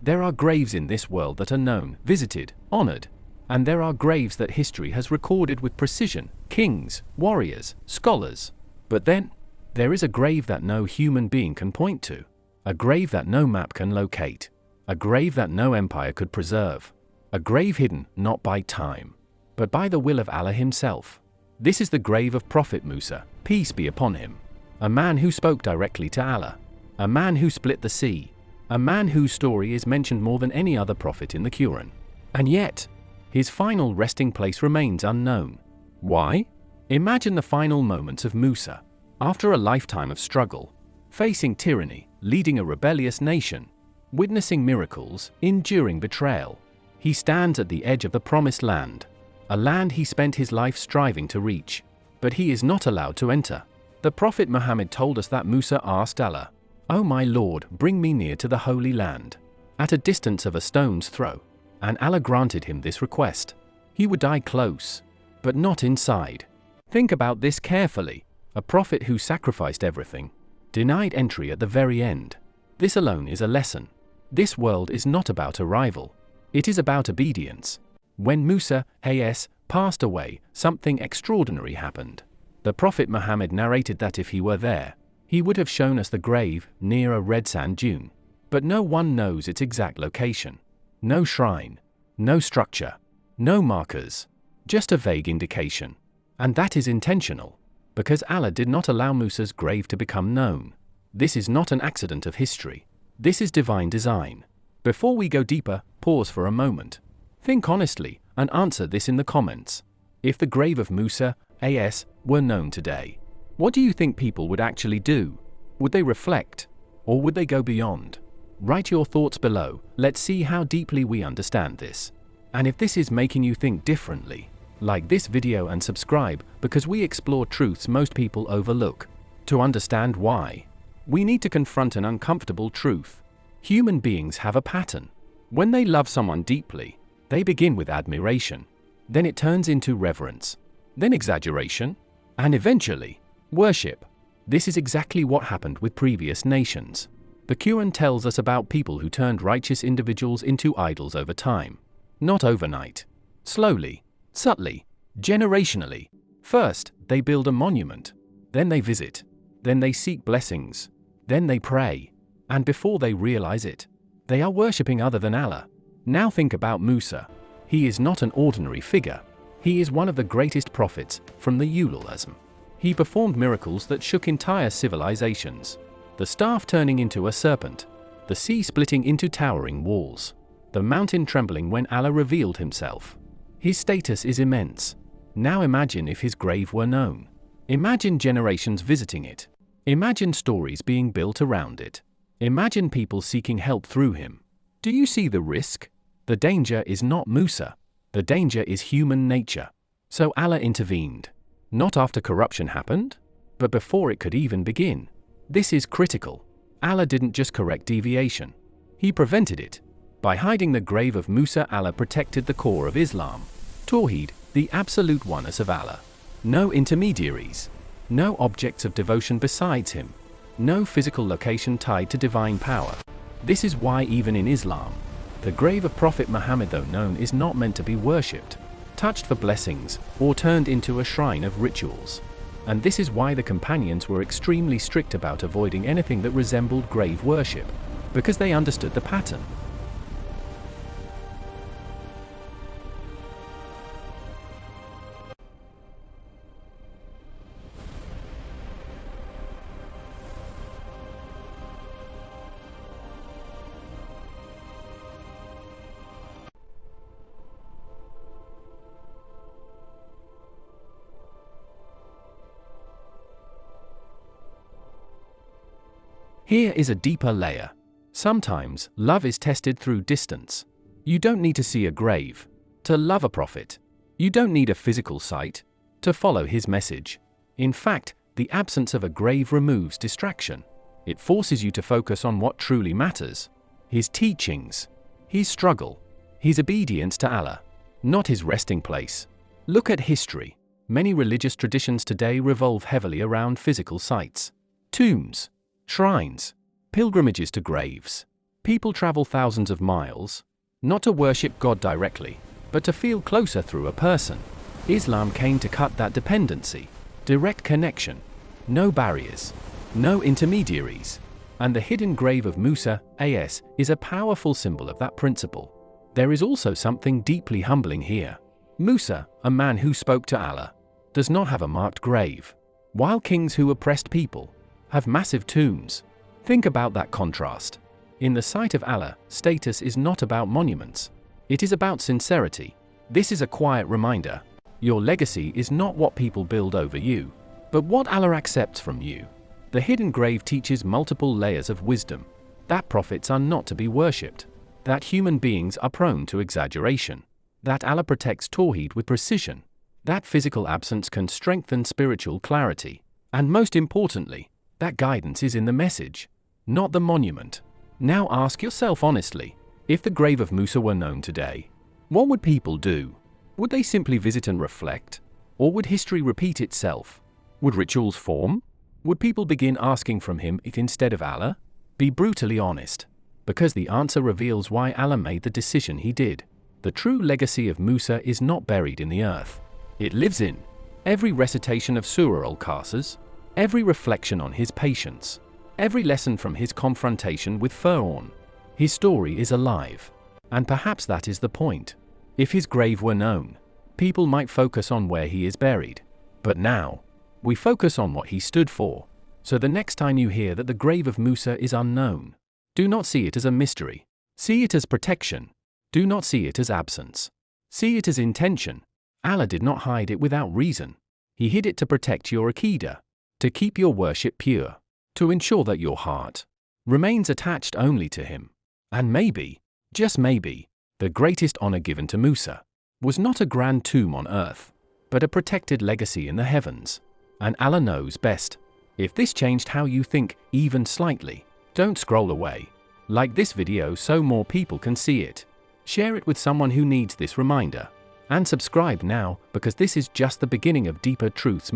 There are graves in this world that are known, visited, honored. And there are graves that history has recorded with precision, kings, warriors, scholars. But then, there is a grave that no human being can point to. A grave that no map can locate. A grave that no empire could preserve. A grave hidden not by time, but by the will of Allah himself. This is the grave of Prophet Musa, peace be upon him. A man who spoke directly to Allah. A man who split the sea. A man whose story is mentioned more than any other prophet in the Quran. And yet, his final resting place remains unknown. Why? Imagine the final moments of Musa. After a lifetime of struggle, facing tyranny, leading a rebellious nation, witnessing miracles, enduring betrayal, he stands at the edge of the promised land, a land he spent his life striving to reach, but he is not allowed to enter. The Prophet Muhammad told us that Musa asked Allah, "O my Lord, bring me near to the Holy Land, at a distance of a stone's throw," and Allah granted him this request. He would die close, but not inside. Think about this carefully. A prophet who sacrificed everything, denied entry at the very end. This alone is a lesson. This world is not about arrival. It is about obedience. When Musa a.s. passed away, something extraordinary happened. The Prophet Muhammad narrated that if he were there, he would have shown us the grave near a red sand dune. But no one knows its exact location. No shrine, no structure, no markers, just a vague indication. And that is intentional, because Allah did not allow Musa's grave to become known. This is not an accident of history. This is divine design. Before we go deeper, pause for a moment. Think honestly and answer this in the comments. If the grave of Musa a.s. were known today, what do you think people would actually do? Would they reflect? Or would they go beyond? Write your thoughts below. Let's see how deeply we understand this. And if this is making you think differently, like this video and subscribe, because we explore truths most people overlook. To understand why, we need to confront an uncomfortable truth. Human beings have a pattern. When they love someone deeply, they begin with admiration. Then it turns into reverence. Then exaggeration. And eventually, worship. This is exactly what happened with previous nations. The Quran tells us about people who turned righteous individuals into idols over time. Not overnight. Slowly. Subtly, generationally. First, they build a monument. Then they visit. Then they seek blessings. Then they pray. And before they realize it, they are worshipping other than Allah. Now think about Musa. He is not an ordinary figure. He is one of the greatest prophets from the Ulul Azm. He performed miracles that shook entire civilizations. The staff turning into a serpent. The sea splitting into towering walls. The mountain trembling when Allah revealed himself. His status is immense. Now imagine if his grave were known. Imagine generations visiting it. Imagine stories being built around it. Imagine people seeking help through him. Do you see the risk? The danger is not Musa. The danger is human nature. So Allah intervened. Not after corruption happened, but before it could even begin. This is critical. Allah didn't just correct deviation. He prevented it. By hiding the grave of Musa, Allah protected the core of Islam. Tawheed, the absolute oneness of Allah. No intermediaries. No objects of devotion besides him. No physical location tied to divine power. This is why even in Islam, the grave of Prophet Muhammad, though known, is not meant to be worshipped, touched for blessings, or turned into a shrine of rituals. And this is why the companions were extremely strict about avoiding anything that resembled grave worship, because they understood the pattern. Here is a deeper layer. Sometimes, love is tested through distance. You don't need to see a grave to love a prophet. You don't need a physical sight to follow his message. In fact, the absence of a grave removes distraction. It forces you to focus on what truly matters: his teachings, his struggle, his obedience to Allah, not his resting place. Look at history. Many religious traditions today revolve heavily around physical sites: tombs, shrines, pilgrimages to graves. People travel thousands of miles, not to worship God directly, but to feel closer through a person. Islam came to cut that dependency. Direct connection. No barriers. No intermediaries. And the hidden grave of Musa, AS, is a powerful symbol of that principle. There is also something deeply humbling here. Musa, a man who spoke to Allah, does not have a marked grave, while kings who oppressed people have massive tombs. Think about that contrast. In the sight of Allah, status is not about monuments. It is about sincerity. This is a quiet reminder. Your legacy is not what people build over you, but what Allah accepts from you. The hidden grave teaches multiple layers of wisdom. That prophets are not to be worshipped. That human beings are prone to exaggeration. That Allah protects Tawheed with precision. That physical absence can strengthen spiritual clarity. And most importantly, that guidance is in the message, not the monument. Now ask yourself honestly, if the grave of Musa were known today, what would people do? Would they simply visit and reflect? Or would history repeat itself? Would rituals form? Would people begin asking from him if instead of Allah? Be brutally honest, because the answer reveals why Allah made the decision he did. The true legacy of Musa is not buried in the earth. It lives in every recitation of Surah Al-Qasas, every reflection on his patience, every lesson from his confrontation with Fir'aun. His story is alive. And perhaps that is the point. If his grave were known, people might focus on where he is buried. But now, we focus on what he stood for. So the next time you hear that the grave of Musa is unknown, do not see it as a mystery. See it as protection. Do not see it as absence. See it as intention. Allah did not hide it without reason. He hid it to protect your Aqidah, to keep your worship pure, to ensure that your heart remains attached only to him. And maybe, just maybe, the greatest honor given to Musa was not a grand tomb on earth, but a protected legacy in the heavens. And Allah knows best. If this changed how you think, even slightly, don't scroll away. Like this video so more people can see it. Share it with someone who needs this reminder. And subscribe now, because this is just the beginning of deeper truths.